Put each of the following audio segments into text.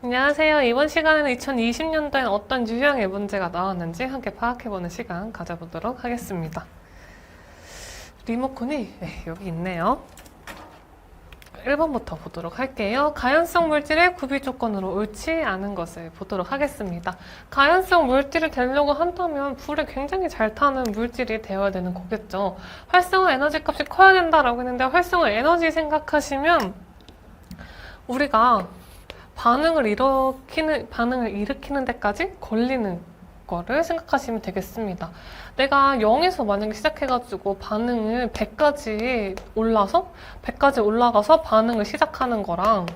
안녕하세요. 이번 시간에는 2020년도엔 어떤 유형의 문제가 나왔는지 함께 파악해보는 시간 가져보도록 하겠습니다. 리모컨이 여기 있네요. 1번부터 보도록 할게요. 가연성 물질의 구비 조건으로 옳지 않은 것을 보도록 하겠습니다. 가연성 물질을 되려고 한다면 불에 굉장히 잘 타는 물질이 되어야 되는 거겠죠. 활성화 에너지 값이 커야 된다라고 했는데 활성화 에너지 생각하시면 우리가 반응을 일으키는 데까지 걸리는 거를 생각하시면 되겠습니다. 내가 0에서 만약에 시작해가지고 반응을 100까지 올라가서 반응을 시작하는 거랑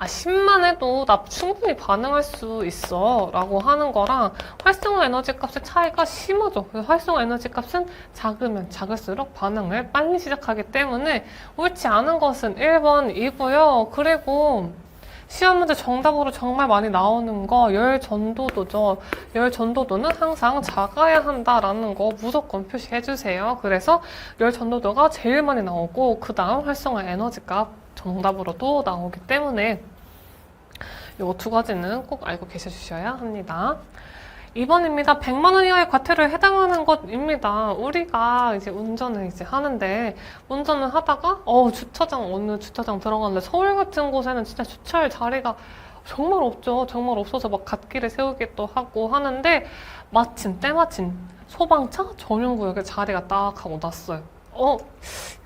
10만 해도 나 충분히 반응할 수 있어 라고 하는 거랑 활성화 에너지 값의 차이가 심하죠. 그래서 활성화 에너지 값은 작으면 작을수록 반응을 빨리 시작하기 때문에 옳지 않은 것은 1번 이고요. 그리고 시험 문제 정답으로 정말 많이 나오는 거 열 전도도죠. 열 전도도는 항상 작아야 한다라는 거 무조건 표시해주세요. 그래서 열 전도도가 제일 많이 나오고 그 다음 활성화 에너지 값 정답으로도 나오기 때문에 이 두 가지는 꼭 알고 계셔주셔야 합니다. 2번입니다. 100만 원 이하의 과태료에 해당하는 것입니다. 우리가 이제 운전을 하는데 운전을 하다가 어느 주차장 들어갔는데 서울 같은 곳에는 진짜 주차할 자리가 정말 없죠. 정말 없어서 막 갓길에 세우기도 하고 하는데 때마침 소방차 전용 구역에 자리가 딱 하고 났어요.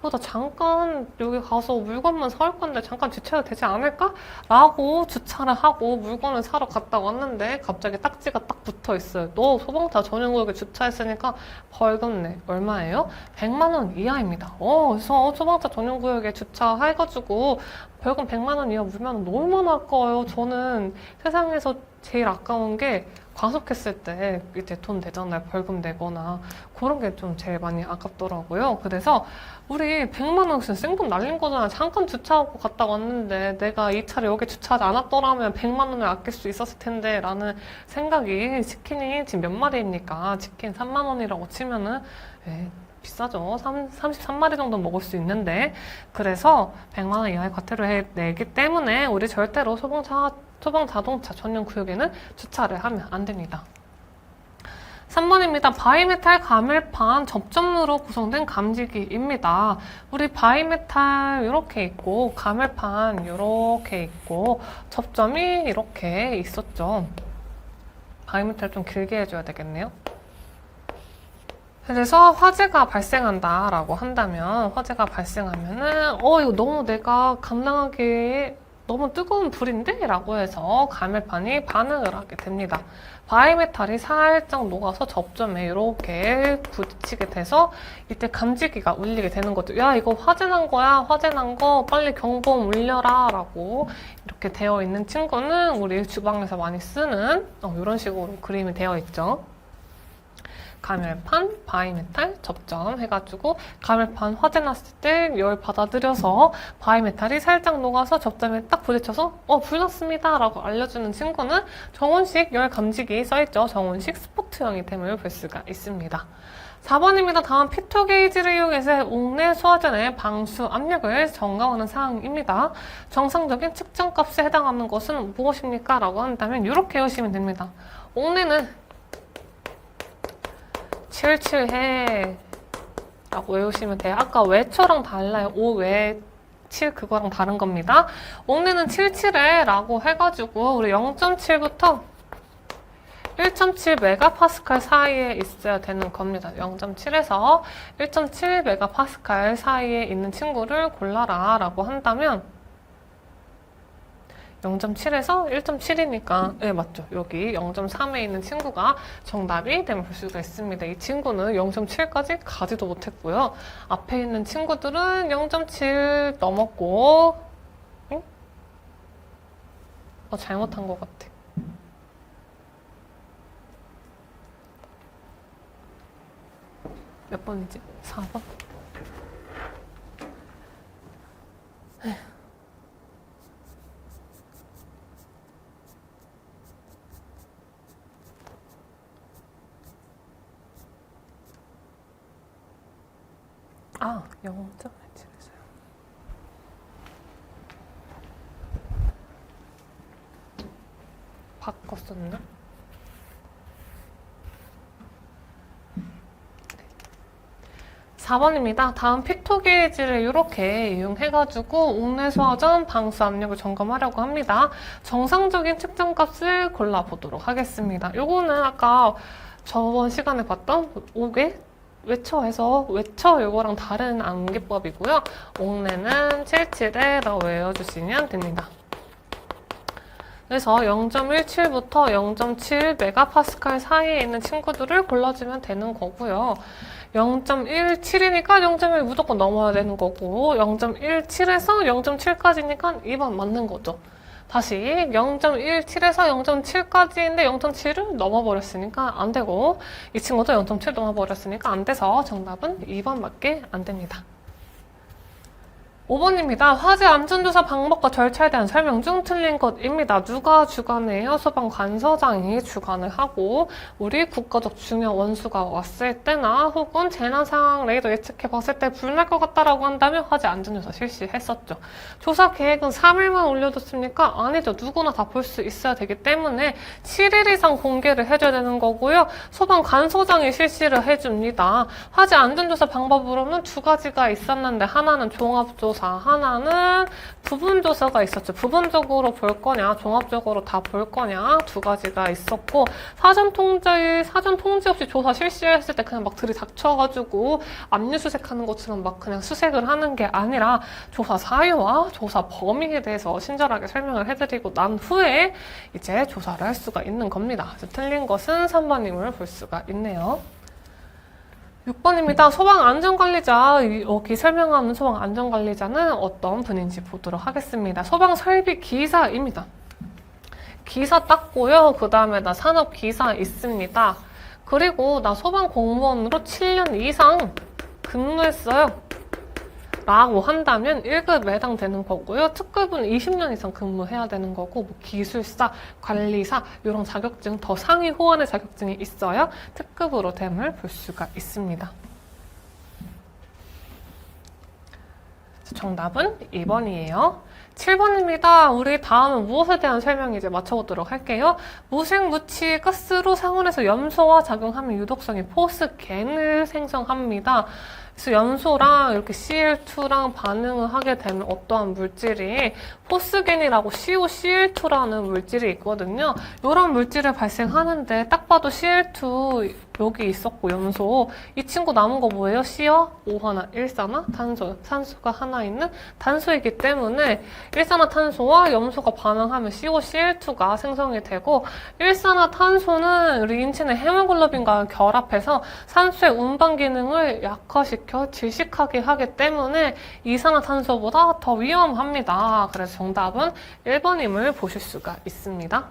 나 잠깐 여기 가서 물건만 사올 건데 잠깐 주차해도 되지 않을까? 라고 주차를 하고 물건을 사러 갔다 왔는데 갑자기 딱지가 딱 붙어 있어요. 너 소방차 전용구역에 주차했으니까 벌금 내. 얼마예요? 100만 원 이하입니다. 그래서 소방차 전용구역에 주차해가지고 벌금 100만 원 이하 물면 얼마나 아까워요. 저는 세상에서 제일 아까운 게 과속했을 때 이제 돈 내잖아요. 벌금 내거나 그런 게 좀 제일 많이 아깝더라고요. 그래서 우리 100만 원 생돈 날린 거잖아. 잠깐 주차하고 갔다 왔는데 내가 이 차를 여기 주차하지 않았더라면 100만 원을 아낄 수 있었을 텐데 라는 생각이 치킨이 지금 몇 마리입니까? 치킨 3만 원이라고 치면은 비싸죠. 33마리 정도 먹을 수 있는데 그래서 100만 원 이하의 과태료를 내기 때문에 우리 절대로 소방 자동차 전용 구역에는 주차를 하면 안 됩니다. 3번입니다. 바이메탈 가밀판 접점으로 구성된 감지기입니다. 우리 바이메탈 이렇게 있고 가밀판 이렇게 있고 접점이 이렇게 있었죠. 바이메탈 좀 길게 해줘야 되겠네요. 그래서 화재가 발생한다라고 한다면 화재가 발생하면은 이거 너무 내가 감당하기 너무 뜨거운 불인데? 라고 해서 가밀판이 반응을 하게 됩니다. 바이메탈이 살짝 녹아서 접점에 이렇게 부딪히게 돼서 이때 감지기가 울리게 되는 거죠. 야, 이거 화재 난 거야. 화재 난 거 빨리 경보음 울려라. 라고 이렇게 되어 있는 친구는 우리 주방에서 많이 쓰는 이런 식으로 그림이 되어 있죠. 가밀판, 바이메탈, 접점 해가지고 가밀판 화재 났을 때 열 받아들여서 바이메탈이 살짝 녹아서 접점에 딱 부딪혀서 불 났습니다 라고 알려주는 친구는 정원식 열 감지기 써있죠. 정원식 스포트형 이템을 볼 수가 있습니다. 4번입니다. 다음 피토 게이지를 이용해서 옥내 소화전의 방수 압력을 점검하는 사항입니다. 정상적인 측정값에 해당하는 것은 무엇입니까? 라고 한다면 이렇게 외우시면 됩니다. 옥내는 77해 라고 외우시면 돼요. 아까 외초랑 달라요. 5외 7 그거랑 다른 겁니다. 옥내는 77해 라고 해가지고 우리 0.7부터 1.7 메가파스칼 사이에 있어야 되는 겁니다. 0.7에서 1.7 메가파스칼 사이에 있는 친구를 골라라 라고 한다면 0.7에서 1.7이니까 네 맞죠. 여기 0.3에 있는 친구가 정답이 되면 볼 수가 있습니다. 이 친구는 0.7까지 가지도 못했고요. 앞에 있는 친구들은 0.7 넘었고 응? 잘못한 것 같아. 몇 번이지? 4번? 아, 0.7에서요. 바꿨었나? 4번입니다. 다음 픽토 게이지를 이렇게 이용해가지고 옥내 소화전 방수 압력을 점검하려고 합니다. 정상적인 측정값을 골라보도록 하겠습니다. 요거는 아까 저번 시간에 봤던 옥외 외처에서 외처 요거랑 다른 암기법이고요. 옥내는 77에 외워주시면 됩니다. 그래서 0.17부터 0.7 메가파스칼 사이에 있는 친구들을 골라주면 되는 거고요. 0.17이니까 0.1 무조건 넘어야 되는 거고 0.17에서 0.7까지니까 2번 맞는 거죠. 다시 0.17에서 0.7까지인데 0.7을 넘어버렸으니까 안 되고 이 친구도 0.7 넘어버렸으니까 안 돼서 정답은 2번밖에 안 됩니다. 5번입니다. 화재 안전조사 방법과 절차에 대한 설명 중 틀린 것입니다. 누가 주관해요? 소방관서장이 주관을 하고 우리 국가적 중요한 원수가 왔을 때나 혹은 재난 상황 레이더 예측해 봤을 때 불 날 것 같다라고 한다면 화재 안전조사 실시했었죠. 조사 계획은 3일만 올려뒀습니까? 아니죠. 누구나 다 볼 수 있어야 되기 때문에 7일 이상 공개를 해줘야 되는 거고요. 소방관서장이 실시를 해줍니다. 화재 안전조사 방법으로는 두 가지가 있었는데 하나는 종합조사 하나는 부분조사가 있었죠. 부분적으로 볼 거냐, 종합적으로 다 볼 거냐 두 가지가 있었고 사전 통제 없이 조사 실시했을 때 그냥 막 들이닥쳐가지고 압류수색하는 것처럼 막 그냥 수색을 하는 게 아니라 조사 사유와 조사 범위에 대해서 친절하게 설명을 해드리고 난 후에 이제 조사를 할 수가 있는 겁니다. 그래서 틀린 것은 3번임을 볼 수가 있네요. 6번입니다. 소방안전관리자, 여기 설명하는 소방안전관리자는 어떤 분인지 보도록 하겠습니다. 소방설비 기사입니다. 기사 땄고요. 그 다음에 나 산업기사 있습니다. 그리고 나 소방공무원으로 7년 이상 근무했어요. 라고 한다면 1급에 해당되는 거고요. 특급은 20년 이상 근무해야 되는 거고 뭐 기술사, 관리사 이런 자격증, 더 상위 호환의 자격증이 있어야 특급으로 됨을 볼 수가 있습니다. 정답은 2번이에요. 7번입니다. 우리 다음은 무엇에 대한 설명 이제 맞춰보도록 할게요. 무색무취 가스로 상온에서 염소와 작용하면 유독성이 포스겐을 생성합니다. 그래서 염소랑 이렇게 CL2랑 반응을 하게 되면 어떠한 물질이 포스겐이라고 COCl2라는 물질이 있거든요. 이런 물질이 발생하는데 딱 봐도 CL2 여기 있었고 염소 이 친구 남은 거 뭐예요? C와 O 하나 일산화탄소 산소가 하나 있는 단소이기 때문에 일산화탄소와 염소가 반응하면 COCl2가 생성이 되고 일산화탄소는 우리 인체 내 헤모글로빈과 결합해서 산소의 운반 기능을 약화시켜 질식하게 하기 때문에 이산화탄소보다 더 위험합니다. 그래서 정답은 1번임을 보실 수가 있습니다.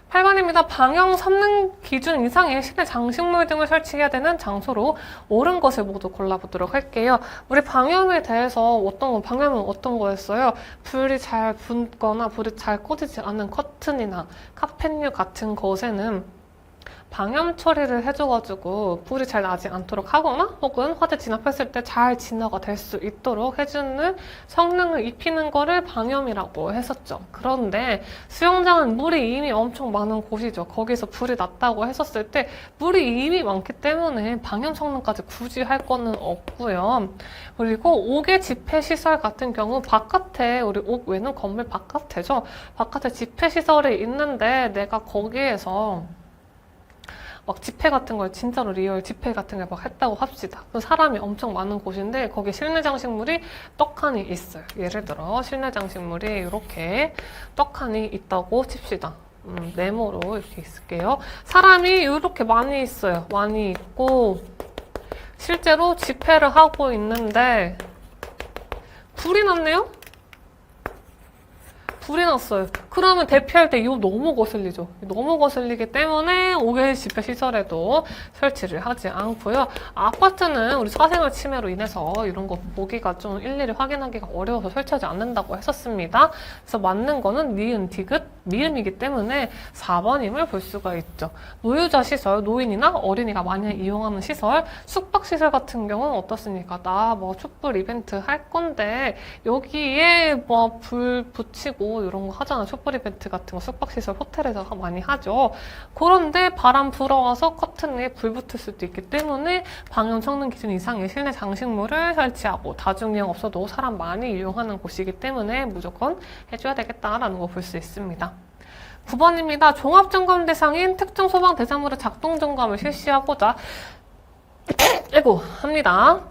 8번입니다. 방역 성능 기준 이상의 실내 장식물 등을 설치해야 되는 장소로 옳은 것을 모두 골라보도록 할게요. 우리 방염에 대해서 방염은 어떤 거였어요? 불이 잘 붙거나 불이 잘 꺼지지 않는 커튼이나 카펫류 같은 것에는 방염 처리를 해줘가지고 불이 잘 나지 않도록 하거나 혹은 화재 진압했을 때 잘 진화가 될 수 있도록 해주는 성능을 입히는 거를 방염이라고 했었죠. 그런데 수영장은 물이 이미 엄청 많은 곳이죠. 거기서 불이 났다고 했었을 때 물이 이미 많기 때문에 방염 성능까지 굳이 할 거는 없고요. 그리고 옥외 집회시설 같은 경우 바깥에 우리 옥외는 건물 바깥에죠. 바깥에 집회시설이 있는데 내가 거기에서 막 집회 같은 걸 진짜로 리얼 집회 같은 걸 막 했다고 합시다. 사람이 엄청 많은 곳인데 거기 실내 장식물이 떡하니 있어요. 예를 들어 실내 장식물이 이렇게 떡하니 있다고 칩시다. 네모로 이렇게 있을게요. 사람이 이렇게 많이 있어요. 많이 있고 실제로 집회를 하고 있는데 불이 났네요? 불이 났어요. 그러면 대피할 때 이거 너무 거슬리죠. 너무 거슬리기 때문에 5개 집회 시설에도 설치를 하지 않고요. 아파트는 우리 사생활 침해로 인해서 이런 거 보기가 좀 일일이 확인하기가 어려워서 설치하지 않는다고 했었습니다. 그래서 맞는 거는 니은 디귿 미음이기 때문에 4번임을 볼 수가 있죠. 노유자 시설, 노인이나 어린이가 많이 이용하는 시설, 숙박시설 같은 경우는 어떻습니까? 나 뭐 촛불 이벤트 할 건데 여기에 뭐 불 붙이고 이런 거 하잖아. 촛불 이벤트 같은 거 숙박시설 호텔에서 많이 하죠. 그런데 바람 불어와서 커튼에 불 붙을 수도 있기 때문에 방역 청능 기준 이상의 실내 장식물을 설치하고 다중이용 없어도 사람 많이 이용하는 곳이기 때문에 무조건 해줘야 되겠다라는 거 볼 수 있습니다. 9번입니다. 종합점검 대상인 특정 소방 대상물의 작동 점검을 실시하고자 합니다.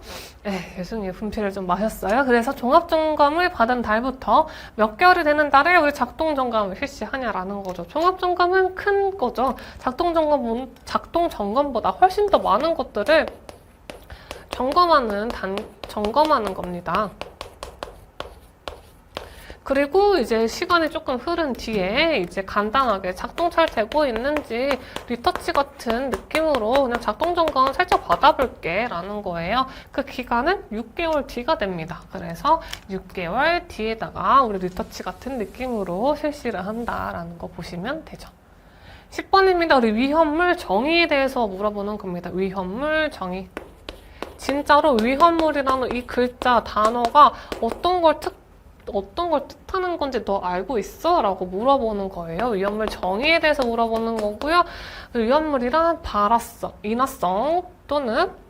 죄송해요. 분필을 좀 마셨어요. 그래서 종합점검을 받은 달부터 몇 개월이 되는 달에 우리 작동점검을 실시하냐라는 거죠. 종합점검은 큰 거죠. 작동점검보다 훨씬 더 많은 것들을 점검하는 겁니다. 그리고 이제 시간이 조금 흐른 뒤에 이제 간단하게 작동 잘 되고 있는지 리터치 같은 느낌으로 그냥 작동 점검 살짝 받아볼게 라는 거예요. 그 기간은 6개월 뒤가 됩니다. 그래서 6개월 뒤에다가 우리 리터치 같은 느낌으로 실시를 한다라는 거 보시면 되죠. 10번입니다. 우리 위험물 정의에 대해서 물어보는 겁니다. 위험물 정의. 진짜로 위험물이라는 이 글자, 단어가 어떤 걸 뜻하는 건지 너 알고 있어? 라고 물어보는 거예요. 위험물 정의에 대해서 물어보는 거고요. 위험물이란 발화성, 인화성 또는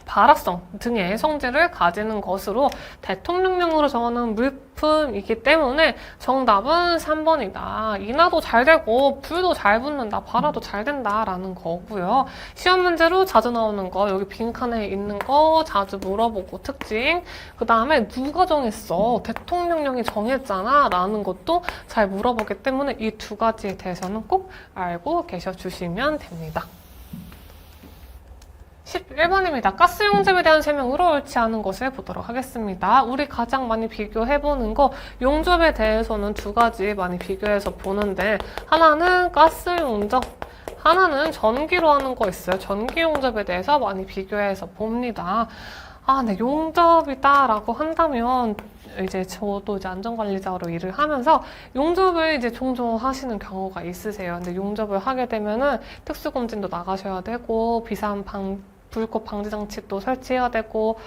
발화성 등의 성질을 가지는 것으로 대통령령으로 정하는 물품이기 때문에 정답은 3번이다. 인화도 잘 되고 불도 잘 붙는다. 발화도 잘 된다라는 거고요. 시험 문제로 자주 나오는 거, 여기 빈칸에 있는 거 자주 물어보고 특징. 그 다음에 누가 정했어? 대통령령이 정했잖아. 라는 것도 잘 물어보기 때문에 이 두 가지에 대해서는 꼭 알고 계셔주시면 됩니다. 11번입니다. 가스 용접에 대한 설명으로 옳지 않은 것을 보도록 하겠습니다. 우리 가장 많이 비교해보는 거, 용접에 대해서는 두 가지 많이 비교해서 보는데, 하나는 가스 용접, 하나는 전기로 하는 거 있어요. 전기 용접에 대해서 많이 비교해서 봅니다. 네, 용접이다라고 한다면, 이제 저도 이제 안전관리자로 일을 하면서 용접을 이제 종종 하시는 경우가 있으세요. 근데 용접을 하게 되면은 특수검진도 나가셔야 되고, 불꽃 방지 장치도 설치해야 되고,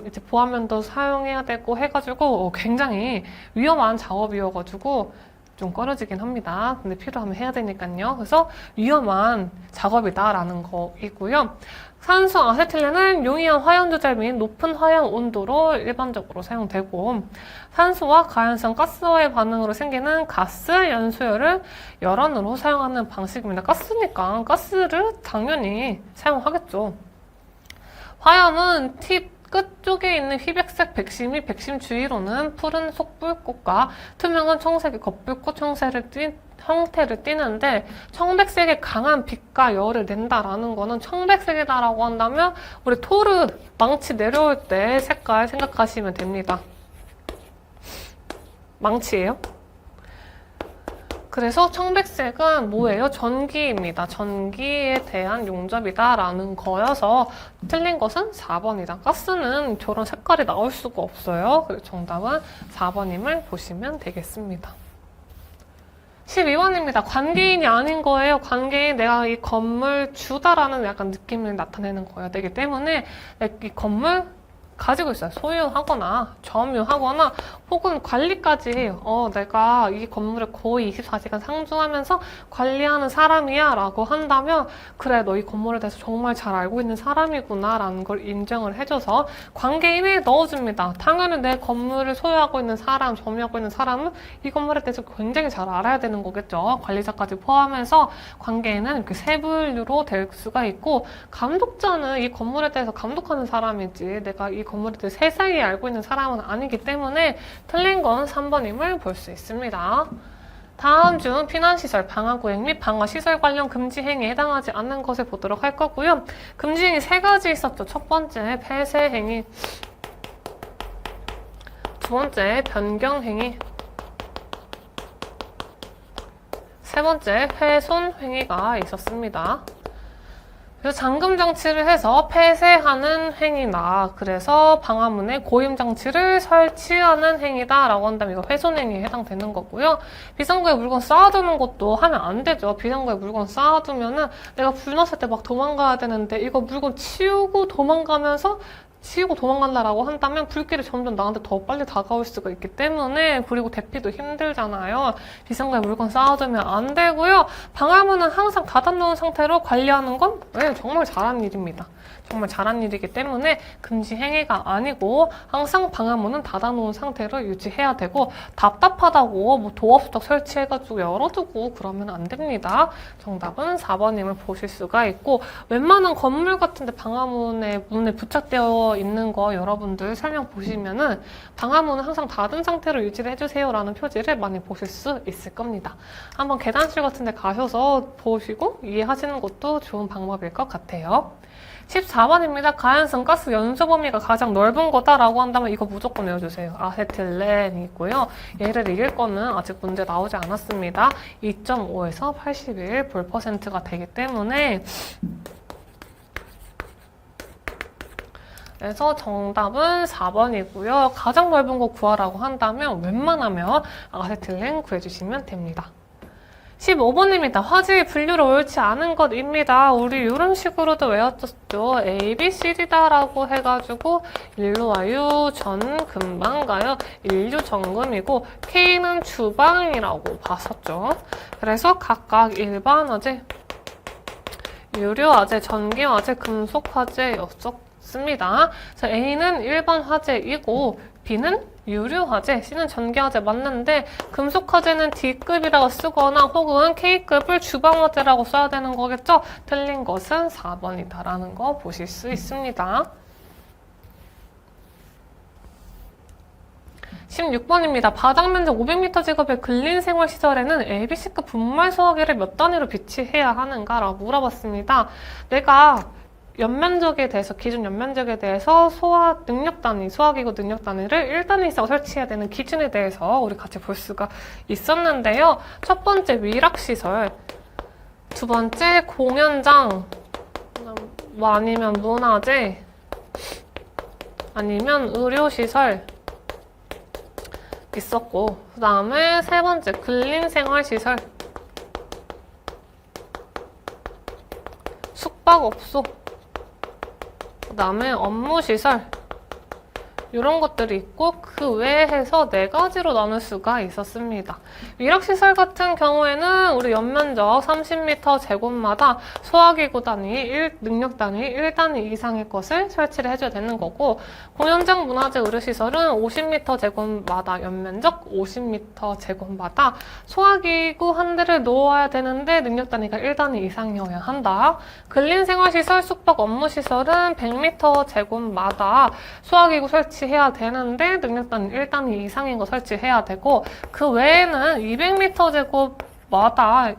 이제 보안면도 사용해야 되고 해가지고 굉장히 위험한 작업이어가지고 좀 꺼려지긴 합니다. 근데 필요하면 해야 되니까요. 그래서 위험한 작업이다라는 거이고요. 산소 아세틸렌은 용이한 화형 조절 및 높은 화형 온도로 일반적으로 사용되고, 산소와 가연성 가스와의 반응으로 생기는 가스 연소열을 열원으로 사용하는 방식입니다. 가스니까 가스를 당연히 사용하겠죠. 화염은 팁 끝쪽에 있는 휘백색 백심이 백심 주위로는 푸른 속불꽃과 투명한 청색의 겉불꽃 형태를 띠는데, 청백색의 강한 빛과 열을 낸다라는 거는 청백색이다라고 한다면 우리 토르 망치 내려올 때 색깔 생각하시면 됩니다. 망치예요. 그래서 청백색은 뭐예요? 전기입니다. 전기에 대한 용접이다라는 거여서 틀린 것은 4번이다. 가스는 저런 색깔이 나올 수가 없어요. 그래서 정답은 4번임을 보시면 되겠습니다. 12번입니다. 관계인이 아닌 거예요. 관계인, 내가 이 건물 주다라는 약간 느낌을 나타내는 거여야 되기 때문에 이 건물 가지고 있어요. 소유하거나 점유하거나 혹은 관리까지 해요. 내가 이 건물을 거의 24시간 상주하면서 관리하는 사람이야 라고 한다면, 그래, 너 이 건물에 대해서 정말 잘 알고 있는 사람이구나 라는 걸 인정을 해줘서 관계인에 넣어줍니다. 당연히 내 건물을 소유하고 있는 사람, 점유하고 있는 사람은 이 건물에 대해서 굉장히 잘 알아야 되는 거겠죠. 관리자까지 포함해서 관계인은 이렇게 세 분류로 될 수가 있고, 감독자는 이 건물에 대해서 감독하는 사람이지 내가 이 건물에 대해서 세세히 알고 있는 사람은 아니기 때문에 틀린 건 3번임을 볼 수 있습니다. 다음 중 피난시설, 방화구역 및 방화시설 관련 금지 행위에 해당하지 않는 것을 보도록 할 거고요. 금지 행위 세 가지 있었죠. 첫 번째, 폐쇄 행위. 두 번째, 변경 행위. 세 번째, 훼손 행위가 있었습니다. 그래서 잠금 장치를 해서 폐쇄하는 행위나 그래서 방화문에 고임 장치를 설치하는 행위다라고 한다면 이거 훼손행위에 해당되는 거고요. 비상구에 물건 쌓아두는 것도 하면 안 되죠. 비상구에 물건 쌓아두면은 내가 불 났을 때 막 도망가야 되는데 이거 물건 치우고 도망간다라고 한다면 불길이 점점 나한테 더 빨리 다가올 수가 있기 때문에, 그리고 대피도 힘들잖아요. 비상구에 물건 쌓아두면 안 되고요. 방화문은 항상 닫아놓은 상태로 관리하는 건 정말 잘한 일입니다. 정말 잘한 일이기 때문에 금지 행위가 아니고 항상 방화문은 닫아놓은 상태로 유지해야 되고, 답답하다고 뭐 도어스톡 설치해가지고 열어두고 그러면 안 됩니다. 정답은 4번임을 보실 수가 있고, 웬만한 건물 같은데 방화문에 문에 부착되어 있는 거 여러분들 설명 보시면은 방화문은 항상 닫은 상태로 유지를 해주세요 라는 표지를 많이 보실 수 있을 겁니다. 한번 계단실 같은데 가셔서 보시고 이해하시는 것도 좋은 방법일 것 같아요. 14번입니다. 가연성 가스 연소 범위가 가장 넓은 거다라고 한다면 이거 무조건 외워주세요. 아세틸렌이고요. 얘를 이길 거는 아직 문제 나오지 않았습니다. 2.5에서 81%가 되기 때문에, 그래서 정답은 4번이고요. 가장 넓은 거 구하라고 한다면 웬만하면 아세틸렌 구해주시면 됩니다. 15번입니다. 화재의 분류를 옳지 않은 것입니다. 우리 이런 식으로도 외웠었죠. A, B, C, D다 라고 해가지고 일루와유, 전, 금방 가요. 인류 정금이고 K는 주방이라고 봤었죠. 그래서 각각 일반 화재, 유료 화재, 전기 화재, 금속 화재였었습니다. A는 일반 화재이고 B는 유료 화재, C는 전기 화재 맞는데 금속 화재는 D급이라고 쓰거나 혹은 K급을 주방 화재라고 써야 되는 거겠죠? 틀린 것은 4번이다라는 거 보실 수 있습니다. 16번입니다. 바닥 면적 500m 제곱의 근린 생활시설에는 ABC급 분말 소화기를 몇 단위로 비치해야 하는가라고 물어봤습니다. 내가 연면적에 대해서, 기준 연면적에 대해서 소화기구 능력 단위를 1단위 이상 설치해야 되는 기준에 대해서 우리 같이 볼 수가 있었는데요. 첫 번째 위락시설, 두 번째 공연장, 뭐 아니면 문화재, 아니면 의료시설 있었고, 그 다음에 세 번째 근린생활시설, 숙박업소, 그 다음에 업무시설, 이런 것들이 있고 그 외에 해서 4가지로 나눌 수가 있었습니다. 위락시설 같은 경우에는 우리 연면적 30m 제곱마다 소화기구 단위, 능력 단위 1단위 이상의 것을 설치를 해줘야 되는 거고, 공연장 문화재 의료시설은 50m 제곱마다 연면적 50m 제곱마다 소화기구 한 대를 놓아야 되는데 능력 단위가 1단위 이상이어야 한다. 근린생활시설, 숙박 업무시설은 100m 제곱마다 소화기구 설치해야 되는데 능력 단위 1단위 이상인 거 설치해야 되고, 그 외에는 200m 제곱마다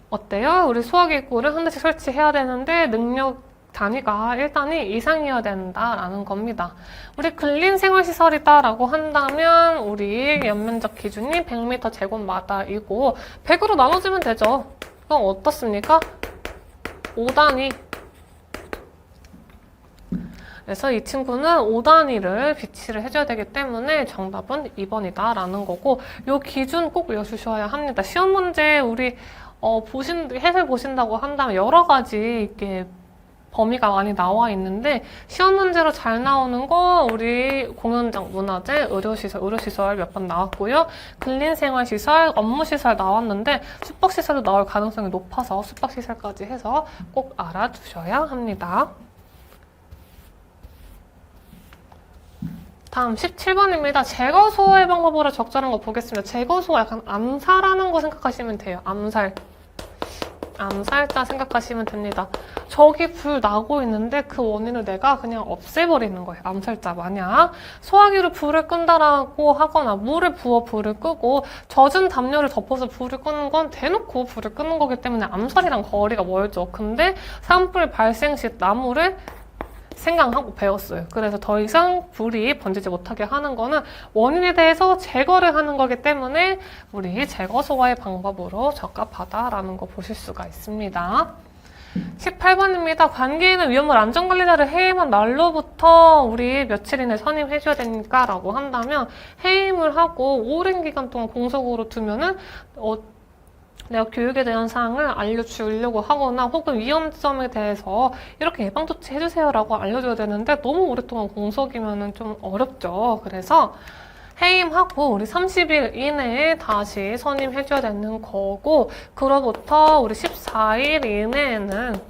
어때요? 우리 소화기구를 한 대씩 설치해야 되는데 능력 단위가 1단위 이상이어야 된다라는 겁니다. 우리 근린생활시설이다라고 한다면 우리 연면적 기준이 100m 제곱마다이고 100으로 나눠주면 되죠. 그럼 어떻습니까? 5단위. 그래서 이 친구는 5단위를 비치를 해줘야 되기 때문에 정답은 2번이다 라는 거고, 이 기준 꼭 외워주셔야 합니다. 시험 문제 우리 해설 보신다고 한다면 여러 가지 이렇게 범위가 많이 나와 있는데, 시험 문제로 잘 나오는 거 우리 공연장, 문화재, 의료시설 몇 번 나왔고요. 근린생활시설, 업무시설 나왔는데 숙박시설도 나올 가능성이 높아서 숙박시설까지 해서 꼭 알아두셔야 합니다. 다음 17번입니다. 제거 소화의 방법으로 적절한 거 보겠습니다. 제거 소화 약간 암살하는 거 생각하시면 돼요. 암살자 생각하시면 됩니다. 저기 불 나고 있는데 그 원인을 내가 그냥 없애버리는 거예요. 암살자 마냥. 소화기로 불을 끈다라고 하거나 물을 부어 불을 끄고 젖은 담요를 덮어서 불을 끄는 건 대놓고 불을 끄는 거기 때문에 암살이랑 거리가 멀죠. 근데 산불 발생 시 나무를 생각하고 배웠어요. 그래서 더 이상 불이 번지지 못하게 하는 거는 원인에 대해서 제거를 하는 거기 때문에 우리 제거 소화의 방법으로 적합하다라는 거 보실 수가 있습니다. 18번입니다. 관계인은 위험물 안전관리자를 해임한 날로부터 우리 며칠 이내 선임해줘야 되니까 라고 한다면 해임을 하고 오랜 기간 동안 공석으로 두면은 내가 교육에 대한 사항을 알려주려고 하거나 혹은 위험점에 대해서 이렇게 예방조치 해주세요 라고 알려줘야 되는데 너무 오랫동안 공석이면 좀 어렵죠. 그래서 해임하고 우리 30일 이내에 다시 선임해줘야 되는 거고, 그로부터 우리 14일 이내에는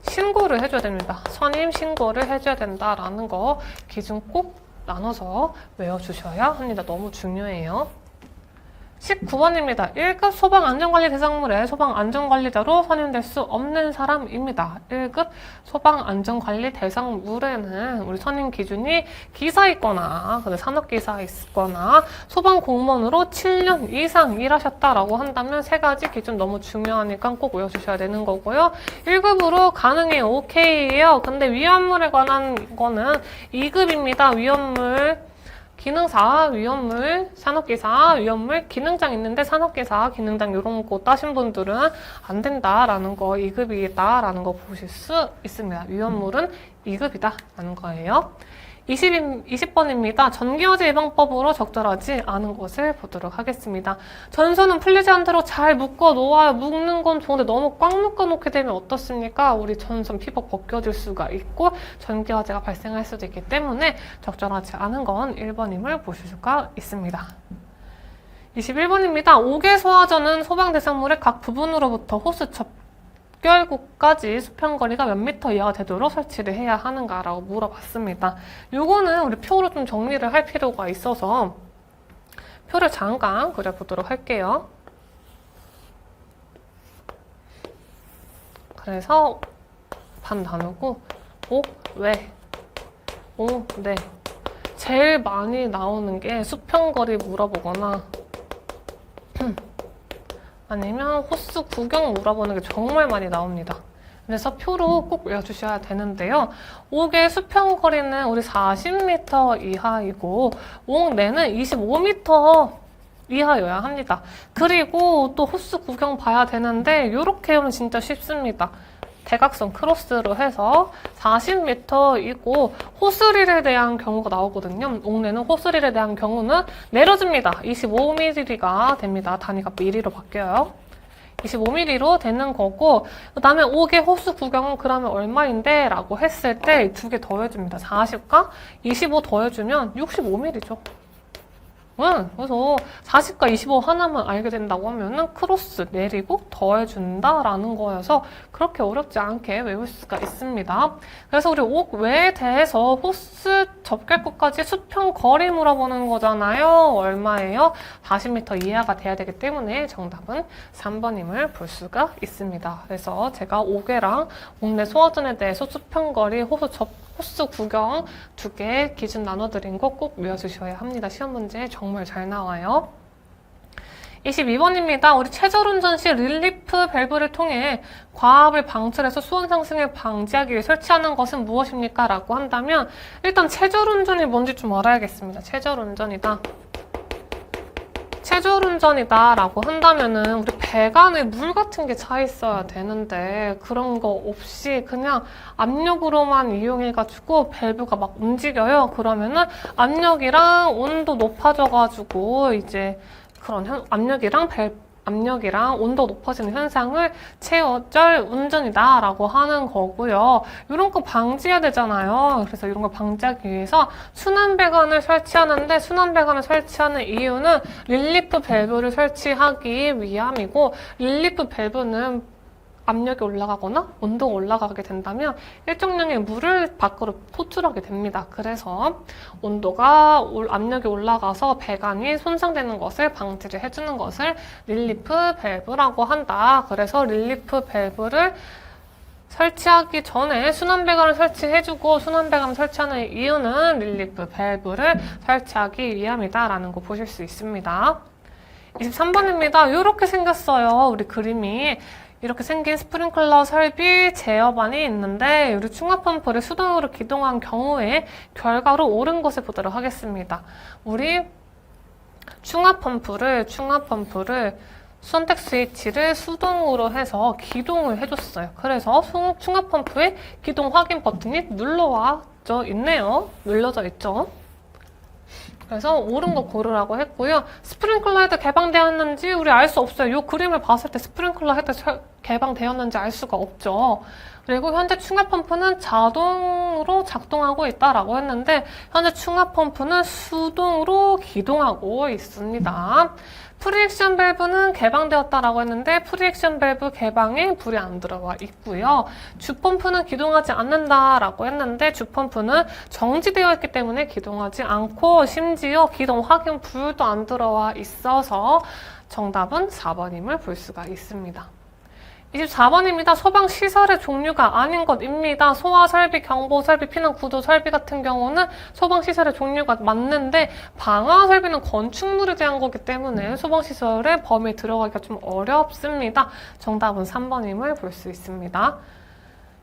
신고를 해줘야 됩니다. 선임 신고를 해줘야 된다라는 거 기준 꼭 나눠서 외워주셔야 합니다. 너무 중요해요. 19번입니다. 1급 소방안전관리 대상물의 소방안전관리자로 선임될 수 없는 사람입니다. 1급 소방안전관리 대상물에는 우리 선임 기준이 기사 있거나 산업기사 있거나 소방공무원으로 7년 이상 일하셨다라고 한다면 세 가지 기준 너무 중요하니까 꼭 외워주셔야 되는 거고요. 1급으로 가능해요. 오케이예요. 근데 위험물에 관한 거는 2급입니다. 위험물 기능사, 위험물, 산업기사, 위험물, 기능장 있는데 산업기사, 기능장 이런 거 따신 분들은 안 된다라는 거, 2급이다라는 거 보실 수 있습니다. 위험물은 2급이다 라는 거예요. 20번입니다. 전기화재 예방법으로 적절하지 않은 것을 보도록 하겠습니다. 전선은 풀리지 않도록 잘 묶어 놓아요. 묶는 건 좋은데 너무 꽉 묶어 놓게 되면 어떻습니까? 우리 전선 피복 벗겨질 수가 있고 전기화재가 발생할 수도 있기 때문에 적절하지 않은 건 1번임을 보실 수가 있습니다. 21번입니다. 5개 소화전은 소방 대상물의 각 부분으로부터 호스 접결구까지 수평거리가 몇 미터 이하가 되도록 설치를 해야 하는가라고 물어봤습니다. 요거는 우리 표로 좀 정리를 할 필요가 있어서 표를 잠깐 그려보도록 할게요. 그래서 반 나누고 오, 왜, 오, 네. 제일 많이 나오는 게 수평거리 물어보거나 아니면 호스 구경 물어보는 게 정말 많이 나옵니다. 그래서 표로 꼭 외워주셔야 되는데요. 옥의 수평거리는 우리 40m 이하이고 옥내는 25m 이하여야 합니다. 그리고 또 호스 구경 봐야 되는데 이렇게 하면 진짜 쉽습니다. 대각선 크로스로 해서 40m이고 호스릴에 대한 경우가 나오거든요. 옥내는 호스릴에 대한 경우는 내려줍니다. 25mm가 됩니다. 단위가 mm로 바뀌어요. 25mm로 되는 거고 그 다음에 옥의 호스 구경은 그러면 얼마인데? 라고 했을 때 두 개 더해줍니다. 40과 25 더해주면 65mm죠. 그래서 40과 25 하나만 알게 된다고 하면은 크로스 내리고 더해준다라는 거여서 그렇게 어렵지 않게 외울 수가 있습니다. 그래서 우리 옥 외에 대해서 호스 접결구까지 수평 거리 물어보는 거잖아요. 얼마예요? 40m 이하가 돼야 되기 때문에 정답은 3번임을 볼 수가 있습니다. 그래서 제가 옥외랑 옥내 소화전에 대해서 수평 거리, 호스 구경 두 개 기준 나눠드린 거 꼭 외워주셔야 합니다. 시험 문제 정말 잘 나와요. 22번입니다. 우리 최저운전 시 릴리프 밸브를 통해 과압을 방출해서 수온 상승을 방지하기 위해 설치하는 것은 무엇입니까? 라고 한다면 일단 최저운전이 뭔지 좀 알아야겠습니다. 최저운전이다. 최저운전이다 라고 한다면은 우리 배관에 물 같은 게 차 있어야 되는데 그런 거 없이 그냥 압력으로만 이용해가지고 밸브가 막 움직여요. 그러면은 압력이랑 온도 높아져가지고 이제 그런 압력이랑 온도 높아지는 현상을 최어절 운전이다 라고 하는 거고요. 이런 거 방지해야 되잖아요. 그래서 이런 거 방지하기 위해서 순환배관을 설치하는데 순환배관을 설치하는 이유는 릴리프 밸브를 설치하기 위함이고 압력이 올라가거나 온도가 올라가게 된다면 일정량의 물을 밖으로 포출하게 됩니다. 그래서 압력이 올라가서 배관이 손상되는 것을 방지를 해주는 것을 릴리프 밸브라고 한다. 그래서 릴리프 밸브를 설치하기 전에 순환배관을 설치해주고 순환배관을 설치하는 이유는 릴리프 밸브를 설치하기 위함이다 라는 거 보실 수 있습니다. 23번입니다. 이렇게 생겼어요. 우리 그림이. 이렇게 생긴 스프링클러 설비 제어반이 있는데 우리 충압펌프를 수동으로 기동한 경우에 결과로 옳은 것을 보도록 하겠습니다. 우리 충압펌프를 선택 스위치를 수동으로 해서 기동을 해줬어요. 그래서 충압 펌프의 기동 확인 버튼이 눌러져 있죠. 그래서 옳은 거 고르라고 했고요. 스프링클러 헤드 개방되었는지 우리 알 수 없어요. 이 그림을 봤을 때 스프링클러 헤드 개방되었는지 알 수가 없죠. 그리고 현재 충압 펌프는 자동으로 작동하고 있다라고 했는데 현재 충압 펌프는 수동으로 기동하고 있습니다. 프리액션 밸브는 개방되었다라고 했는데 프리액션 밸브 개방에 불이 안 들어와 있고요. 주펌프는 기동하지 않는다라고 했는데 주펌프는 정지되어 있기 때문에 기동하지 않고 심지어 기동 확인 불도 안 들어와 있어서 정답은 4번임을 볼 수가 있습니다. 24번입니다. 소방시설의 종류가 아닌 것입니다. 소화설비, 경보설비, 피난구조 설비 같은 경우는 소방시설의 종류가 맞는데 방화설비는 건축물에 대한 거기 때문에 소방시설의 범위에 들어가기가 좀 어렵습니다. 정답은 3번임을 볼 수 있습니다.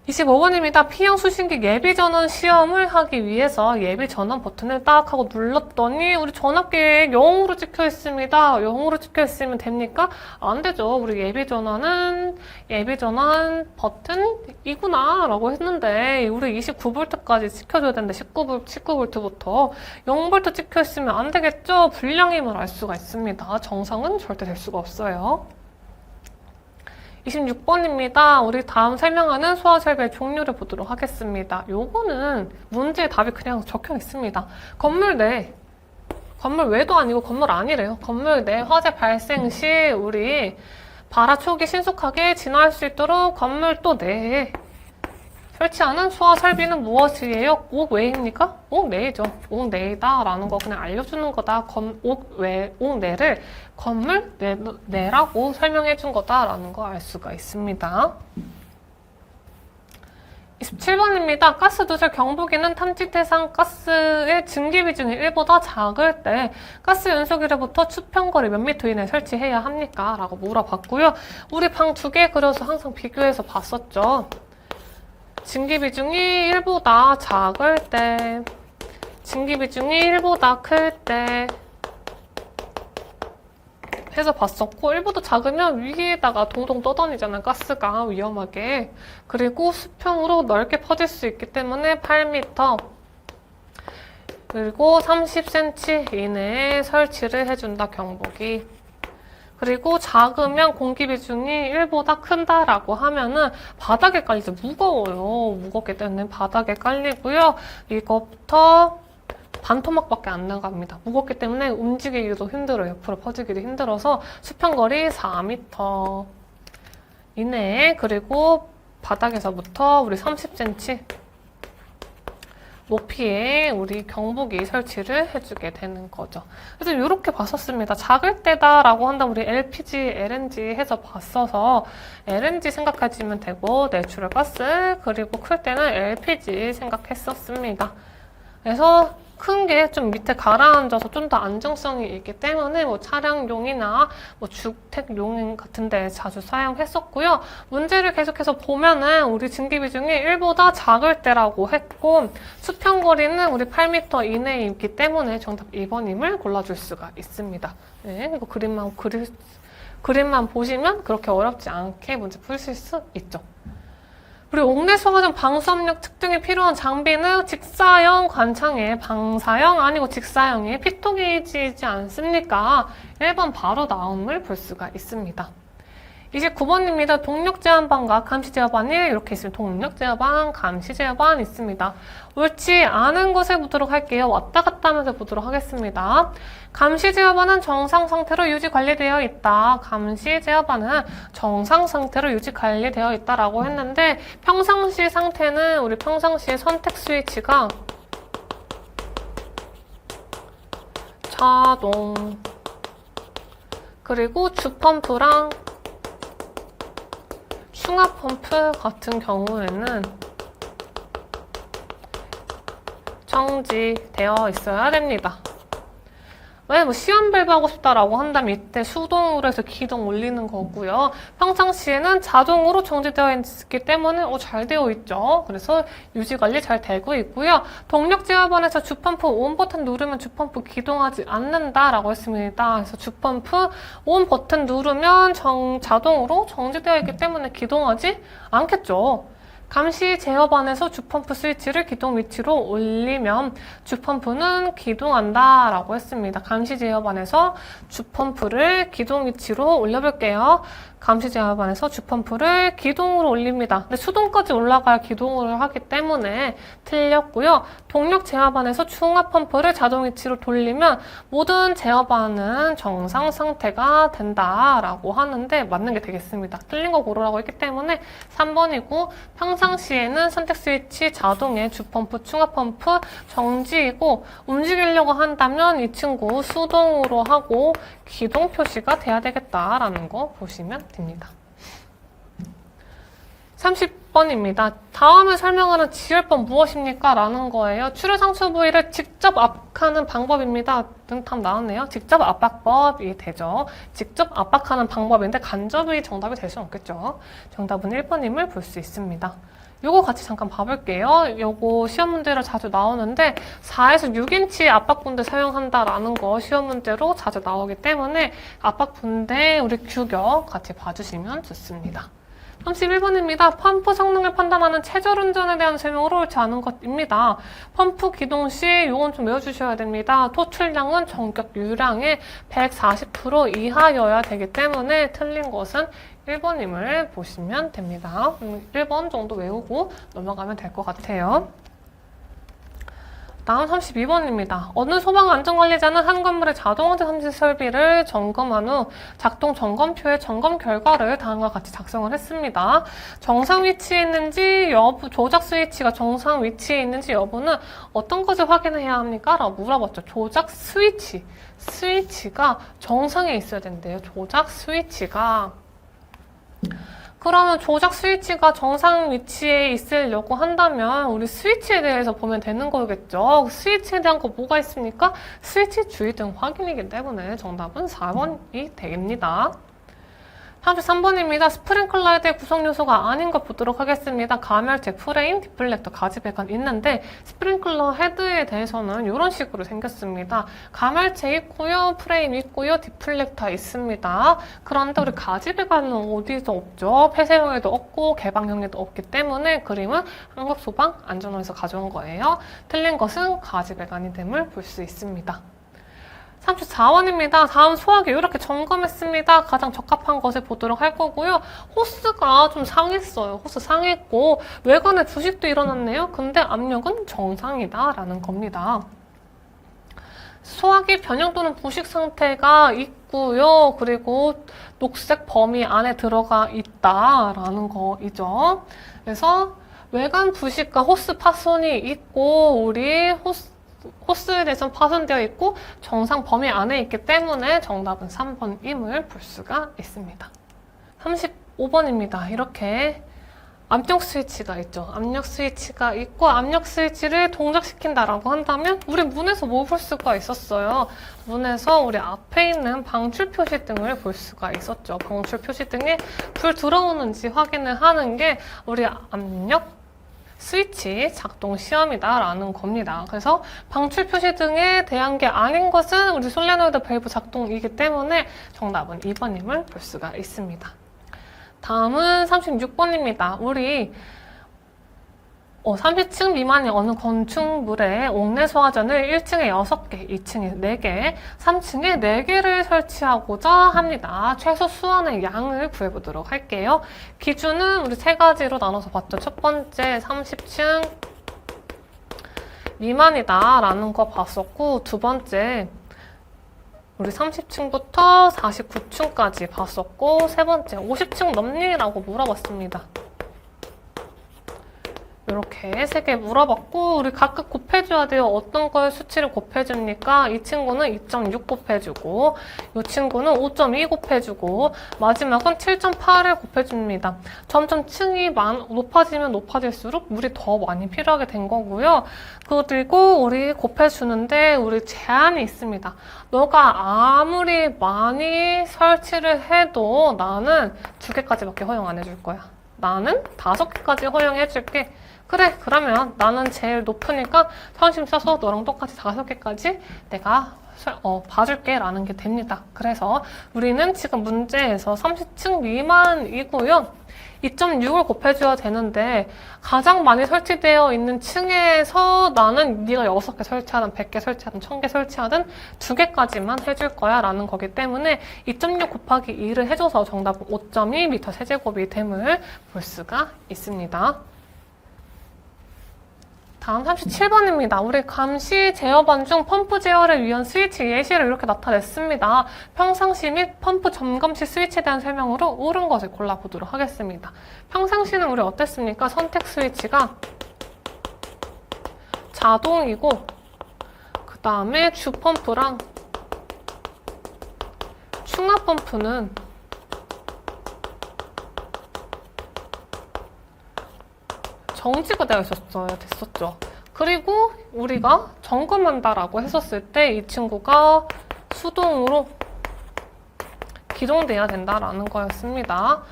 25번입니다. P형 수신기 예비전원 시험을 하기 위해서 예비전원 버튼을 딱 하고 눌렀더니 우리 전압계획 0으로 찍혀 있습니다. 0으로 찍혀 있으면 됩니까? 안 되죠. 우리 예비전원 버튼이구나 라고 했는데 우리 29V까지 찍혀줘야 되는데 19V부터 0V 찍혀 있으면 안 되겠죠? 불량임을 알 수가 있습니다. 정상은 절대 될 수가 없어요. 26번입니다. 우리 다음 설명하는 소화설비의 종류를 보도록 하겠습니다. 요거는 문제의 답이 그냥 적혀 있습니다. 건물 내, 건물 외도 아니고 건물 안이래요. 건물 내 화재 발생 시 우리 발화촉이 신속하게 진화할 수 있도록 건물 또 내에 설치하는 소화설비는 무엇이에요? 옥 외입니까? 옥 내이죠. 옥 내이다 라는 거 그냥 알려주는 거다. 옥 내를 건물 내라고 설명해 준 거다 라는 거 알 수가 있습니다. 27번입니다. 가스 누설 경보기는 탐지 대상 가스의 증기 비중이 1보다 작을 때 가스 연소기로부터 수평거리 몇 미터 이내에 설치해야 합니까? 라고 물어봤고요. 우리 방 2개 그려서 항상 비교해서 봤었죠. 증기 비중이 1보다 작을 때, 증기 비중이 1보다 클 때 해서 봤었고 1보다 작으면 위에다가 동동 떠다니잖아요. 가스가 위험하게. 그리고 수평으로 넓게 퍼질 수 있기 때문에 8m 그리고 30cm 이내에 설치를 해준다. 경보기. 그리고 작으면 공기 비중이 1보다 큰다라고 하면은 바닥에 깔리죠. 무거워요. 무겁기 때문에 바닥에 깔리고요. 이거부터 반토막밖에 안 나갑니다. 무겁기 때문에 움직이기도 힘들어요. 옆으로 퍼지기도 힘들어서 수평거리 4m 이내에 그리고 바닥에서부터 우리 30cm 높이에 우리 경보기 설치를 해주게 되는 거죠. 그래서 이렇게 봤었습니다. 작을 때다라고 한다면 우리 LPG, LNG 해서 봤어서 LNG 생각하시면 되고 내추럴 가스 그리고 클 때는 LPG 생각했었습니다. 그래서 큰 게 좀 밑에 가라앉아서 좀 더 안정성이 있기 때문에 뭐 차량용이나 뭐 주택용 같은 데 자주 사용했었고요. 문제를 계속해서 보면은 우리 증기 비중이 1보다 작을 때라고 했고 수평거리는 우리 8m 이내에 있기 때문에 정답 2번임을 골라줄 수가 있습니다. 네, 이거 그림만 보시면 그렇게 어렵지 않게 문제 푸실 수 있죠. 그리고 옥내 소화전 방수압력 측정에 필요한 장비는 직사형 관창에 방사형 아니고 직사형의 피토 게이지이지 않습니까? 1번 바로 나옴을 볼 수가 있습니다. 29번입니다. 동력 제어반과 감시 제어반이 이렇게 있습니다. 동력 제어반, 감시 제어반 있습니다. 옳지 않은 것을 보도록 할게요. 왔다 갔다 하면서 보도록 하겠습니다. 감시 제어반은 정상 상태로 유지 관리되어 있다. 감시 제어반은 정상 상태로 유지 관리되어 있다라고 했는데 평상시 상태는 우리 평상시의 선택 스위치가 자동 그리고 주펌프랑 충압 펌프 같은 경우에는 정지되어 있어야 됩니다. 왜 뭐 시험 발부하고 싶다라고 한다면 이때 수동으로 해서 기동 올리는 거고요. 평상시에는 자동으로 정지되어 있기 때문에 잘 되어 있죠. 그래서 유지 관리 잘 되고 있고요. 동력 제어반에서 주펌프 ON 버튼 누르면 주펌프 기동하지 않는다라고 했습니다. 그래서 주펌프 ON 버튼 누르면 자동으로 정지되어 있기 때문에 기동하지 않겠죠. 감시 제어반에서 주펌프 스위치를 기동 위치로 올리면 주펌프는 기동한다 라고 했습니다. 감시 제어반에서 주펌프를 기동 위치로 올려볼게요. 감시 제어반에서 주펌프를 기동으로 올립니다. 근데 수동까지 올라갈 기동을 하기 때문에 틀렸고요. 동력 제어반에서 중압 펌프를 자동 위치로 돌리면 모든 제어반은 정상 상태가 된다라고 하는데 맞는 게 되겠습니다. 틀린 거 고르라고 했기 때문에 3번이고 평상시에는 선택 스위치 자동의 주펌프, 중압 펌프 정지이고 움직이려고 한다면 이 친구 수동으로 하고 기동 표시가 돼야 되겠다라는 거 보시면 됩니다. 30번입니다. 다음에 설명하는 지혈법 무엇입니까? 라는 거예요. 출혈 상처 부위를 직접 압박하는 방법입니다. 답 나왔네요. 직접 압박법이 되죠. 직접 압박하는 방법인데 간접이 정답이 될 수는 없겠죠. 정답은 1번임을 볼 수 있습니다. 요거 같이 잠깐 봐볼게요. 요거 시험 문제로 자주 나오는데 4에서 6인치 압박분대 사용한다라는 거 시험 문제로 자주 나오기 때문에 압박분대 우리 규격 같이 봐주시면 좋습니다. 31번입니다. 펌프 성능을 판단하는 최저 운전에 대한 설명으로 옳지 않은 것입니다. 펌프 기동 시 요건 좀 외워주셔야 됩니다. 토출량은 전격 유량의 140% 이하여야 되기 때문에 틀린 것은 1번임을 보시면 됩니다. 1번 정도 외우고 넘어가면 될 것 같아요. 다음 32번입니다. 어느 소방안전관리자는 한 건물의 자동화재 탐지 설비를 점검한 후 작동 점검표의 점검 결과를 다음과 같이 작성을 했습니다. 정상 위치에 있는지 여부, 조작 스위치가 정상 위치에 있는지 여부는 어떤 것을 확인해야 합니까? 라고 물어봤죠. 조작 스위치가 정상에 있어야 된대요. 조작 스위치가. 그러면 조작 스위치가 정상 위치에 있으려고 한다면 우리 스위치에 대해서 보면 되는 거겠죠. 스위치에 대한 거 뭐가 있습니까? 스위치 주의등 확인이기 때문에 정답은 4번이 됩니다. 33번입니다. 스프링클러에 대해 구성 요소가 아닌 것 보도록 하겠습니다. 가멸제, 프레임, 디플렉터, 가지배관 있는데 스프링클러 헤드에 대해서는 이런 식으로 생겼습니다. 가멸제 있고요. 프레임 있고요. 디플렉터 있습니다. 그런데 우리 가지배관은 어디서 없죠? 폐쇄형에도 없고 개방형에도 없기 때문에 그림은 한국소방안전원에서 가져온 거예요. 틀린 것은 가지배관이 됨을 볼 수 있습니다. 34번입니다. 다음 소화기 이렇게 점검했습니다. 가장 적합한 것을 보도록 할 거고요. 호스가 좀 상했어요. 호스 상했고 외관에 부식도 일어났네요. 근데 압력은 정상이다 라는 겁니다. 소화기 변형 또는 부식 상태가 있고요. 그리고 녹색 범위 안에 들어가 있다라는 거이죠. 그래서 외관 부식과 호스 파손이 있고 우리 호스에 대해서는 파손되어 있고 정상 범위 안에 있기 때문에 정답은 3번임을 볼 수가 있습니다. 35번입니다. 이렇게 압력 스위치가 있죠. 압력 스위치가 있고 압력 스위치를 동작시킨다라고 한다면 우리 문에서 뭐 볼 수가 있었어요? 문에서 우리 앞에 있는 방출 표시등을 볼 수가 있었죠. 방출 표시등에 불 들어오는지 확인을 하는 게 우리 압력 스위치 작동 시험이다라는 겁니다. 그래서 방출 표시 등에 대한 게 아닌 것은 우리 솔레노이드 밸브 작동이기 때문에 정답은 2번임을 볼 수가 있습니다. 다음은 36번입니다. 우리 30층 미만의 어느 건축물에 옥내 소화전을 1층에 6개, 2층에 4개, 3층에 4개를 설치하고자 합니다. 최소 수원의 양을 구해보도록 할게요. 기준은 우리 3가지로 나눠서 봤죠. 첫 번째 30층 미만이다 라는 거 봤었고 두 번째 우리 30층부터 49층까지 봤었고 세 번째 50층 넘니라고 물어봤습니다. 이렇게 3개 물어봤고 우리 각각 곱해줘야 돼요. 어떤 걸 수치를 곱해줍니까? 이 친구는 2.6 곱해주고 이 친구는 5.2 곱해주고 마지막은 7.8을 곱해줍니다. 점점 층이 높아지면 높아질수록 물이 더 많이 필요하게 된 거고요. 그리고 우리 곱해주는데 우리 제한이 있습니다. 너가 아무리 많이 설치를 해도 나는 2개까지밖에 허용 안 해줄 거야. 나는 5개까지 허용해줄게. 그래, 그러면 나는 제일 높으니까 선심 써서 너랑 똑같이 5개까지 내가 봐줄게 라는 게 됩니다. 그래서 우리는 지금 문제에서 30층 미만이고요. 2.6을 곱해줘야 되는데 가장 많이 설치되어 있는 층에서 나는 네가 6개 설치하든 100개 설치하든 1000개 설치하든 2개까지만 해줄 거야 라는 거기 때문에 2.6 곱하기 2를 해줘서 정답은 5.2m 세제곱이 됨을 볼 수가 있습니다. 다음 37번입니다. 우리 감시 제어반 중 펌프 제어를 위한 스위치 예시를 이렇게 나타냈습니다. 평상시 및 펌프 점검 시 스위치에 대한 설명으로 옳은 것을 골라보도록 하겠습니다. 평상시는 우리 어땠습니까? 선택 스위치가 자동이고 그 다음에 주 펌프랑 충압 펌프는 정지가 되어 있었어야 됐었죠. 그리고 우리가 점검한다라고 했었을 때 이 친구가 수동으로 기동돼야 된다라는 거였습니다.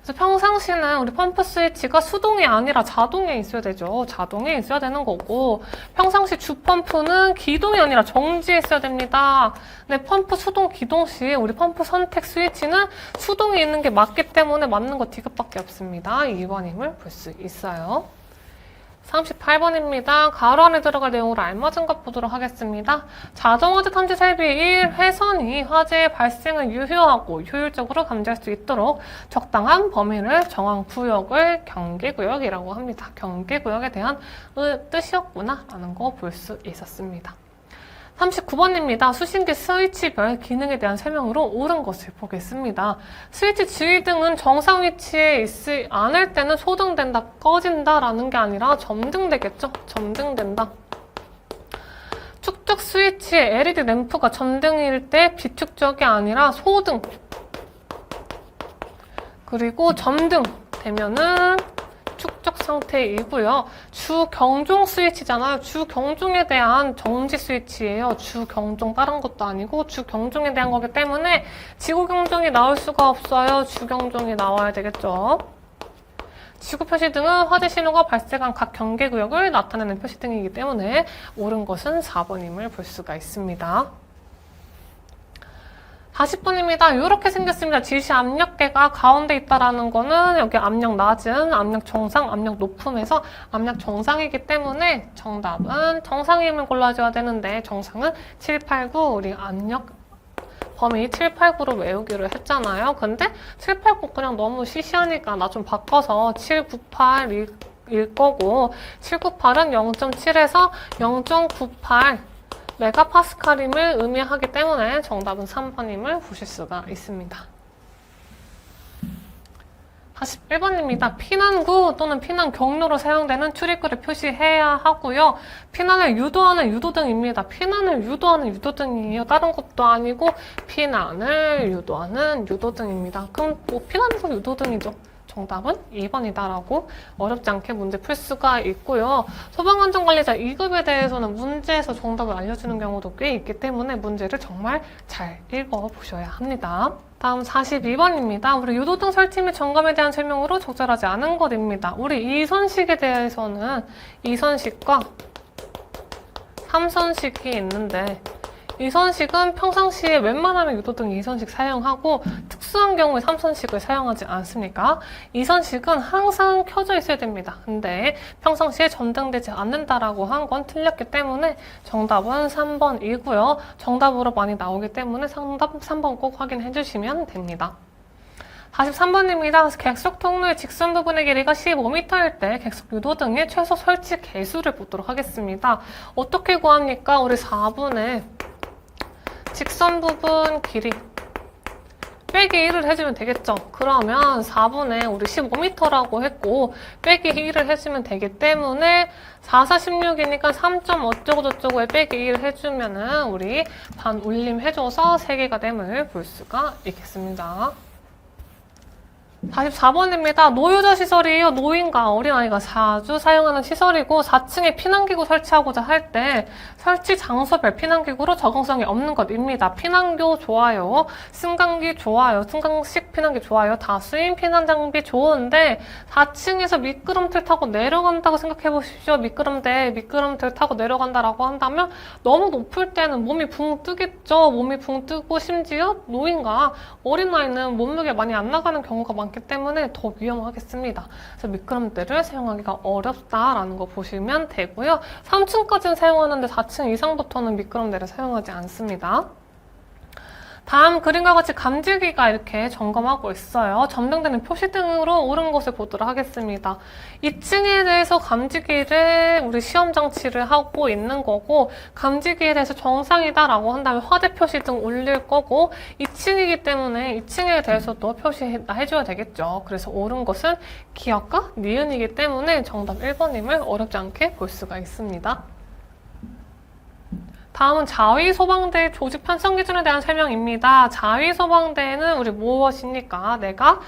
그래서 평상시는 우리 펌프 스위치가 수동이 아니라 자동에 있어야 되죠. 자동에 있어야 되는 거고 평상시 주 펌프는 기동이 아니라 정지에 있어야 됩니다. 근데 펌프 수동 기동 시 우리 펌프 선택 스위치는 수동에 있는 게 맞기 때문에 맞는 거 D급밖에 없습니다. 2번임을 볼 수 있어요. 38번입니다. 가로 안에 들어갈 내용으로 알맞은 것 보도록 하겠습니다. 자동화재 탐지 설비 1. 회선이 화재의 발생을 유효하고 효율적으로 감지할 수 있도록 적당한 범위를 정한 구역을 경계구역이라고 합니다. 경계구역에 대한 뜻이었구나 라는 거 볼 수 있었습니다. 39번입니다. 수신기 스위치별 기능에 대한 설명으로 옳은 것을 보겠습니다. 스위치 주의등은 정상 위치에 있지 않을 때는 소등된다, 꺼진다 라는 게 아니라 점등되겠죠? 점등된다. 축적 스위치의 LED 램프가 점등일 때 비축적이 아니라 소등. 그리고 점등 되면은 축적 상태이고요. 주경종 스위치잖아요. 주경종에 대한 정지 스위치예요. 주경종 다른 것도 아니고 주경종에 대한 거기 때문에 지구경종이 나올 수가 없어요. 주경종이 나와야 되겠죠. 지구표시등은 화재 신호가 발생한 각 경계구역을 나타내는 표시등이기 때문에 옳은 것은 4번임을 볼 수가 있습니다. 40번입니다. 이렇게 생겼습니다. 지시 압력계가 가운데 있다라는 거는 여기 압력 낮은, 압력 정상, 압력 높음에서 압력 정상이기 때문에 정답은 정상임을 골라줘야 되는데 정상은 7, 8, 9 우리 압력 범위 7, 8, 9로 외우기로 했잖아요. 근데 7, 8, 9 그냥 너무 시시하니까 나 좀 바꿔서 7, 9, 8일 거고 7, 9, 8은 0.7에서 0.98 메가파스칼임을 의미하기 때문에 정답은 3번임을 보실 수가 있습니다. 41번입니다. 피난구 또는 피난 경로로 사용되는 출입구를 표시해야 하고요. 피난을 유도하는 유도등입니다. 피난을 유도하는 유도등이에요. 다른 것도 아니고 피난을 유도하는 유도등입니다. 그럼 뭐 피난에서 유도등이죠. 정답은 2번이다라고 어렵지 않게 문제 풀 수가 있고요. 소방안전관리자 2급에 대해서는 문제에서 정답을 알려주는 경우도 꽤 있기 때문에 문제를 정말 잘 읽어보셔야 합니다. 다음 42번입니다. 우리 유도등 설치 및 점검에 대한 설명으로 적절하지 않은 것입니다. 우리 이선식에 대해서는 이선식과 삼선식이 있는데 이선식은 평상시에 웬만하면 유도등 2선식 사용하고 특수한 경우에 3선식을 사용하지 않습니까? 이선식은 항상 켜져 있어야 됩니다. 근데 평상시에 점등되지 않는다라고 한 건 틀렸기 때문에 정답은 3번이고요. 정답으로 많이 나오기 때문에 정답 3번 꼭 확인해 주시면 됩니다. 43번입니다. 객석 통로의 직선 부분의 길이가 15m일 때 객석 유도등의 최소 설치 개수를 보도록 하겠습니다. 어떻게 구합니까? 우리 4분의 직선 부분 길이 빼기 1을 해주면 되겠죠. 그러면 4분의 우리 15m라고 했고 빼기 1을 해주면 되기 때문에 4, 4, 16이니까 3점 어쩌고저쩌고에 빼기 1 해주면은 우리 반 올림 해줘서 3개가 됨을 볼 수가 있겠습니다. 44번입니다. 노유자 시설이에요. 노인과 어린아이가 자주 사용하는 시설이고 4층에 피난기구 설치하고자 할 때 설치 장소별 피난기구로 적응성이 없는 것입니다. 피난교 좋아요. 승강기 좋아요. 승강식 피난기 좋아요. 다수인 피난장비 좋은데 4층에서 미끄럼틀 타고 내려간다고 생각해 보십시오. 미끄럼틀 타고 내려간다라고 한다면 너무 높을 때는 몸이 붕 뜨겠죠. 몸이 붕 뜨고 심지어 노인과 어린아이는 몸무게 많이 안 나가는 경우가 많기 때문에 더 위험하겠습니다. 그래서 미끄럼틀을 사용하기가 어렵다라는 거 보시면 되고요. 3층까지는 사용하는데 4층 이상부터는 미끄럼틀을 사용하지 않습니다. 다음 그림과 같이 감지기가 이렇게 점검하고 있어요. 점등되는 표시등으로 옳은 것을 보도록 하겠습니다. 2층에 대해서 감지기를 우리 시험 장치를 하고 있는 거고 감지기에 대해서 정상이다라고 한다면 화대 표시등 올릴 거고 2층이기 때문에 2층에 대해서도 표시해줘야 되겠죠. 그래서 옳은 것은 기역과 니은이기 때문에 정답 1번임을 어렵지 않게 볼 수가 있습니다. 다음은 자위소방대 조직 편성 기준에 대한 설명입니다. 자위소방대는 우리 무엇입니까? 내가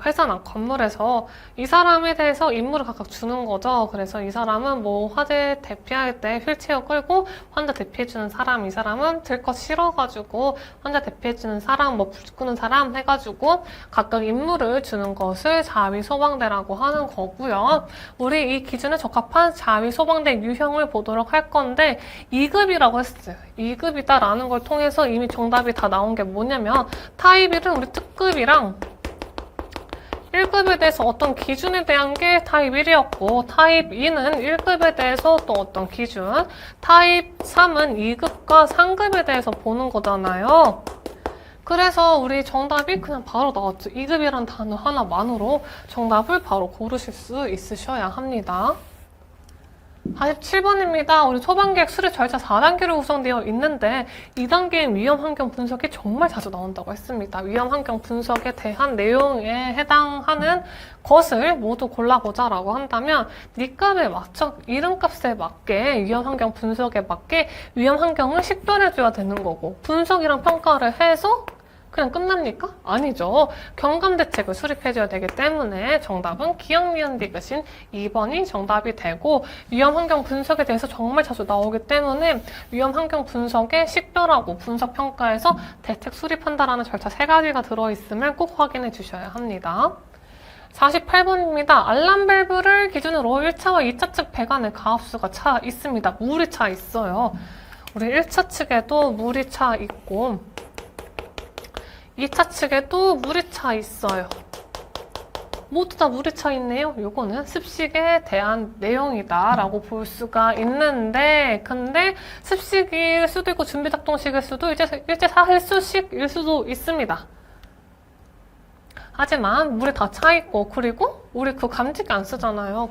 회사나 건물에서 이 사람에 대해서 임무를 각각 주는 거죠. 그래서 이 사람은 뭐 화재 대피할 때 휠체어 끌고 환자 대피해주는 사람, 이 사람은 들것 실어가지고 환자 대피해주는 사람, 뭐 불 끄는 사람 해가지고 각각 임무를 주는 것을 자위소방대라고 하는 거고요. 우리 이 기준에 적합한 자위소방대 유형을 보도록 할 건데 2급이라고 했어요. 2급이다라는 걸 통해서 이미 정답이 다 나온 게 뭐냐면 타입 1은 우리 특급이랑 1급에 대해서 어떤 기준에 대한 게 타입 1이었고 타입 2는 1급에 대해서 또 어떤 기준, 타입 3은 2급과 3급에 대해서 보는 거잖아요. 그래서 우리 정답이 그냥 바로 나왔죠. 2급이란 단어 하나만으로 정답을 바로 고르실 수 있으셔야 합니다. 47번입니다. 우리 소방계획 수립 절차 4단계로 구성되어 있는데 2단계인 위험환경 분석이 정말 자주 나온다고 했습니다. 위험환경 분석에 대한 내용에 해당하는 것을 모두 골라보자 라고 한다면 네 값에 맞춰 이름값에 맞게 위험환경 분석에 맞게 위험환경을 식별해줘야 되는 거고 분석이랑 평가를 해서 그냥 끝납니까? 아니죠. 경감대책을 수립해줘야 되기 때문에 정답은 기억, 니은, 디귿인 2번이 정답이 되고 위험환경 분석에 대해서 정말 자주 나오기 때문에 위험환경 분석에 식별하고 분석평가에서 대책 수립한다라는 절차 3가지가 들어있음을 꼭 확인해 주셔야 합니다. 48번입니다. 알람 밸브를 기준으로 1차와 2차 측 배관의 가압수가 차 있습니다. 물이 차 있어요. 우리 1차 측에도 물이 차 있고 2차 측에도 물이 차 있어요. 모두 다 물이 차 있네요. 요거는 습식에 대한 내용이다 라고 볼 수가 있는데 근데 습식일 수도 있고 준비작동식일 수도 일제사실수식일 수도 있습니다. 하지만 물이 다 차 있고 그리고 우리 그 감지기 안 쓰잖아요.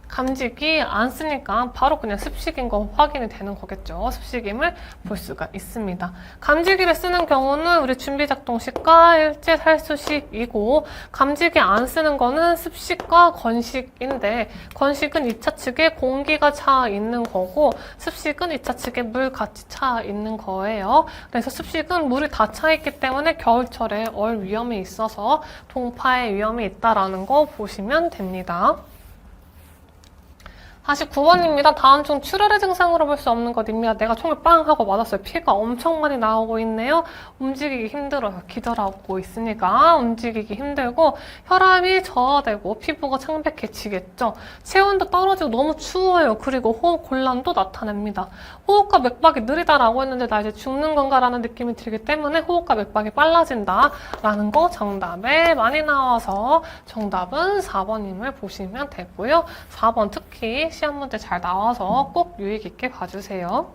감지기 안 쓰니까 바로 그냥 습식인 거 확인이 되는 거겠죠. 습식임을 볼 수가 있습니다. 감지기를 쓰는 경우는 우리 준비작동식과 일제살수식이고 감지기 안 쓰는 거는 습식과 건식인데 건식은 2차 측에 공기가 차 있는 거고 습식은 2차 측에 물 같이 차 있는 거예요. 그래서 습식은 물이 다 차 있기 때문에 겨울철에 얼 위험이 있어서 동파의 위험이 있다라는 거 보시면 됩니다. 49번입니다. 다음 중 출혈의 증상으로 볼 수 없는 것입니다. 내가 총을 빵 하고 맞았어요. 피가 엄청 많이 나오고 있네요. 움직이기 힘들어요. 기절하고 있으니까 움직이기 힘들고 혈압이 저하되고 피부가 창백해지겠죠. 체온도 떨어지고 너무 추워요. 그리고 호흡 곤란도 나타냅니다. 호흡과 맥박이 느리다라고 했는데 나 이제 죽는 건가라는 느낌이 들기 때문에 호흡과 맥박이 빨라진다라는 거 정답에 많이 나와서 정답은 4번임을 보시면 되고요. 4번 특히 시험 문제 잘 나와서 꼭 유의 깊게 봐주세요.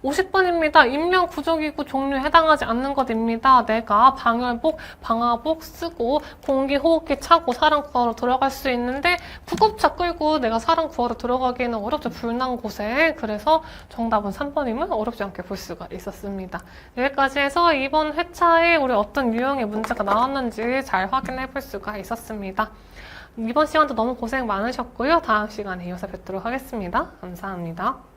50번입니다. 인명 구조기구 종류에 해당하지 않는 것입니다. 내가 방열복, 방화복 쓰고 공기 호흡기 차고 사람 구하러 들어갈 수 있는데 구급차 끌고 내가 사람 구하러 들어가기에는 어렵죠. 불난 곳에. 그래서 정답은 3번임을 어렵지 않게 볼 수가 있었습니다. 여기까지 해서 이번 회차에 우리 어떤 유형의 문제가 나왔는지 잘 확인해 볼 수가 있었습니다. 이번 시간도 너무 고생 많으셨고요. 다음 시간에 이어서 뵙도록 하겠습니다. 감사합니다.